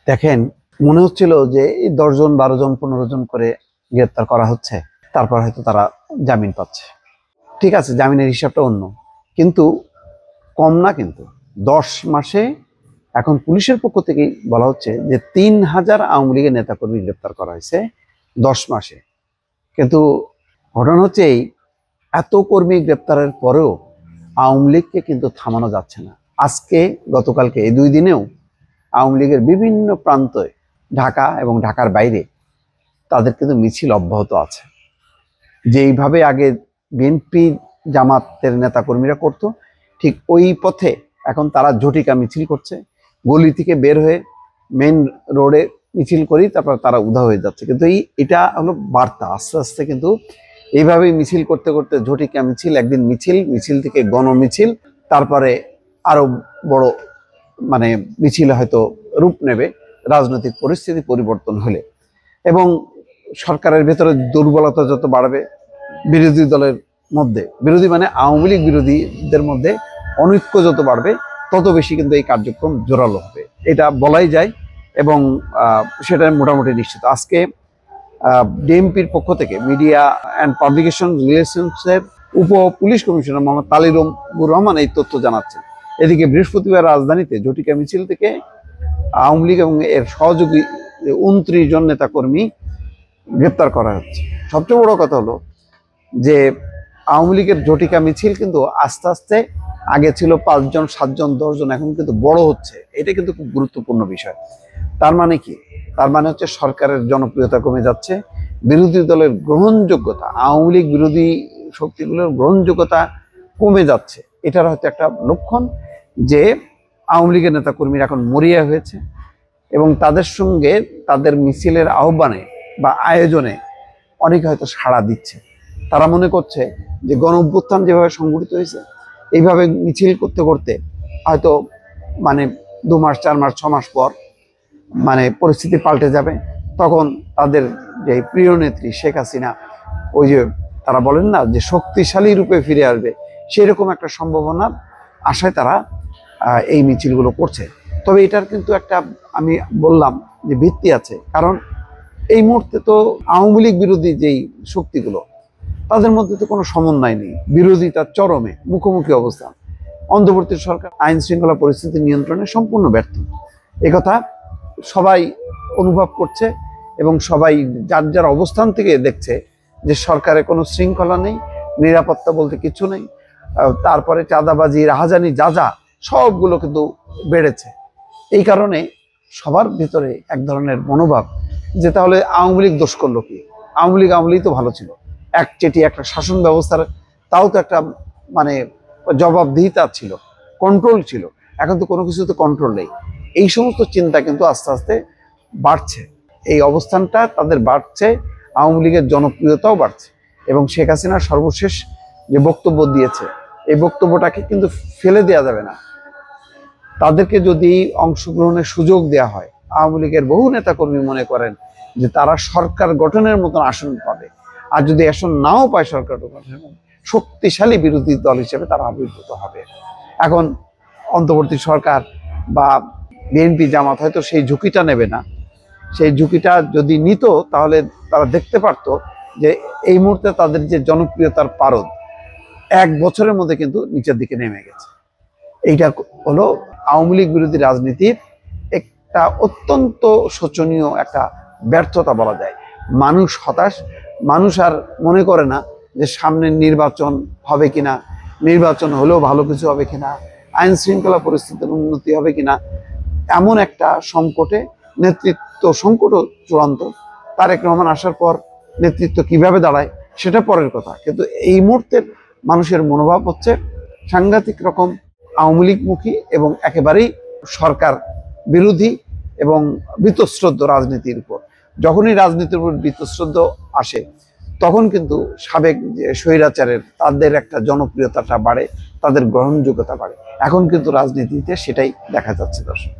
দেখেন, মনে হচ্ছিল যে এই 10 জন 12 জন 15 জন করে গ্রেপ্তার করা হচ্ছে, তারপর হয়তো তারা জামিন পাচ্ছে। ঠিক আছে, জামিনের হিসাবটা অন্য, কিন্তু কম না। কিন্তু 10 মাসে এখন পুলিশের পক্ষ থেকেই বলা হচ্ছে যে 3000 আওয়ামী লীগের নেতাকর্মী গ্রেপ্তার করা হয়েছে 10 মাসে। কিন্তু ঘটনা হচ্ছে এই, এত কর্মী গ্রেপ্তারের পরেও আওয়ামী লীগকে কিন্তু থামানো যাচ্ছে না। আজকে গতকালকে এই 2 দিনেও আওয়ামী লীগের বিভিন্ন প্রান্তে, ঢাকা এবং ঢাকার বাইরে তাদের কিন্তু মিছিল অব্যাহত আছে। যেইভাবে আগে বিএনপি জামাতের নেতাকর্মীরা করতো, ঠিক ওই পথে এখন তারা ঝটিকা মিছিল করছে। গলি থেকে বের হয়ে মেন রোডে মিছিল করি, তারপর তারা উধাও হয়ে যাচ্ছে। কিন্তু এটা হলো বার্তা, আস্তে আস্তে কিন্তু এইভাবেই মিছিল করতে করতে ঝটিকা মিছিল, একদিন মিছিল থেকে গণমিছিল, তারপরে আরো বড় মিছিল হয়তো রূপ নেবে রাজনৈতিক পরিস্থিতি পরিবর্তন হলে। এবং সরকারের ভেতরে দুর্বলতা যত বাড়বে, বিরোধী দলের মধ্যে, বিরোধী মানে আওয়ামী লীগ বিরোধীদের মধ্যে অনৈক্য যত বাড়বে, তত বেশি কিন্তু এই কার্যক্রম জোরালো হবে, এটা বলাই যায়। এবং সেটা মোটামুটি নিশ্চিত। আজকে ডিএমপির পক্ষ থেকে মিডিয়া অ্যান্ড পাবলিকেশন রিলেশনসের উপ পুলিশ কমিশনার মোহাম্মদ তালিরুর রহমান এই তথ্য জানাচ্ছেন। এদিকে বৃহস্পতিবার রাজধানীতে ঝটিকা মিছিল থেকে আওয়ামী লীগ এবং এর সহযোগী 29 জন নেতাকর্মী গ্রেপ্তার করা হচ্ছে। সবচেয়ে বড় কথা হলো যে আওয়ামী লীগের ঝটিকা মিছিল কিন্তু আস্তে আস্তে, আগে ছিল 5 জন 7 জন 10 জন, এখন কিন্তু বড় হচ্ছে। এটা কিন্তু খুব গুরুত্বপূর্ণ বিষয়। তার মানে কি? তার মানে হচ্ছে সরকারের জনপ্রিয়তা কমে যাচ্ছে, বিরোধী দলের গ্রহণযোগ্যতা, আওয়ামী লীগ বিরোধী শক্তিগুলোর গ্রহণযোগ্যতা কমে যাচ্ছে। এটার হয়তো একটা লক্ষণ যে আওয়ামী লীগের নেতাকর্মীরা এখন মরিয়া হয়েছে এবং তাদের সঙ্গে তাদের মিছিলের আহ্বানে বা আয়োজনে অনেকে হয়তো সাড়া দিচ্ছে। তারা মনে করছে যে গণ অভ্যুত্থান যেভাবে সংঘটিত হয়েছে, এইভাবে মিছিল করতে করতে হয়তো 2 মাস 4 মাস 6 মাস পর পরিস্থিতি পাল্টে যাবে। তখন তাদের যে প্রিয় নেত্রী শেখ হাসিনা, ওই যে তারা বলেন না যে শক্তিশালী রূপে ফিরে আসবে, সেরকম একটা সম্ভাবনার আশায় তারা এই মিছিলগুলো করছে। তবে এটার কিন্তু একটা, আমি বললাম যে ভিত্তি আছে। কারণ এই মুহূর্তে তো আওয়ামী লীগ বিরোধী যেই শক্তিগুলো, তাদের মধ্যে তো কোনো সমন্বয় নেই, বিরোধিতার চরমে, মুখোমুখি অবস্থান। অন্তর্বর্তী সরকার আইন শৃঙ্খলা পরিস্থিতি নিয়ন্ত্রণে সম্পূর্ণ ব্যর্থ, একথা সবাই অনুভব করছে এবং সবাই যার যার অবস্থান থেকে দেখছে যে সরকারে কোনো শৃঙ্খলা নেই, নিরাপত্তা বলতে কিছু নেই। তারপরে চাঁদাবাজি, রাহাজানি, যা সবগুলো কিন্তু বেড়েছে। এই কারণে সবার ভিতরে এক ধরনের মনোভাব যে তাহলে আওয়ামী লীগ দোষ করলো কি? আওয়ামী লীগ তো ভালো ছিল, একচেটি একটা শাসন ব্যবস্থার, তাও তো একটা জবাবদিহিতা ছিল, কন্ট্রোল ছিল। এখন তো কোনো কিছুতে কন্ট্রোল নেই। এই সমস্ত চিন্তা কিন্তু আস্তে আস্তে বাড়ছে, এই অবস্থানটা তাদের বাড়ছে, আওয়ামী লীগের জনপ্রিয়তাও বাড়ছে। এবং শেখ হাসিনা সর্বশেষ যে বক্তব্য দিয়েছে, এই বক্তব্যটাকে কিন্তু ফেলে দেওয়া যাবে না। তাদেরকে যদি অংশগ্রহণের সুযোগ দেওয়া হয়, আওয়ামী লীগের বহু নেতাকর্মী মনে করেন যে তারা সরকার গঠনের মতন আসন পাবে। আর যদি আসন নাও পায় সরকার গঠনের মতন, শক্তিশালী বিরোধী দল হিসেবে তারা আবির্ভূত হবে। এখন অন্তর্বর্তী সরকার বা বিএনপি জামাত হয়তো সেই ঝুঁকিটা নেবে না। সেই ঝুঁকিটা যদি নিত, তাহলে তারা দেখতে পারত যে এই মুহূর্তে তাদের যে জনপ্রিয়তার পারদ 1 বছরের মধ্যে কিন্তু নিচের দিকে নেমে গেছে। এইটা হলো আওয়ামী লীগ বিরোধী রাজনীতির একটা অত্যন্ত শোচনীয় একটা ব্যর্থতা বলা যায়। মানুষ হতাশ, মানুষ আর মনে করে না যে সামনে নির্বাচন হবে কিনা, নির্বাচন হলেও ভালো কিছু হবে কিনা, আইন শৃঙ্খলা পরিস্থিতির উন্নতি হবে কিনা। এমন একটা সংকটে, নেতৃত্ব সংকটও চূড়ান্ত। তারেক রহমান আসার পর নেতৃত্ব কিভাবে দাঁড়ায় সেটা পরের কথা, কিন্তু এই মুহূর্তের মানুষের মনোভাব হচ্ছে সাংঘাতিক রকম আওয়ামী লীগমুখী এবং একেবারেই সরকার বিরোধী এবং বীতশ্রদ্ধ রাজনীতির উপর। যখনই রাজনীতির উপর বীতশ্রদ্ধ আসে, তখন কিন্তু সাবেক যে স্বৈরাচারের তাদের একটা জনপ্রিয়তাটা বাড়ে, তাদের গ্রহণযোগ্যতা বাড়ে। এখন কিন্তু রাজনীতিতে সেটাই দেখা যাচ্ছে দর্শক।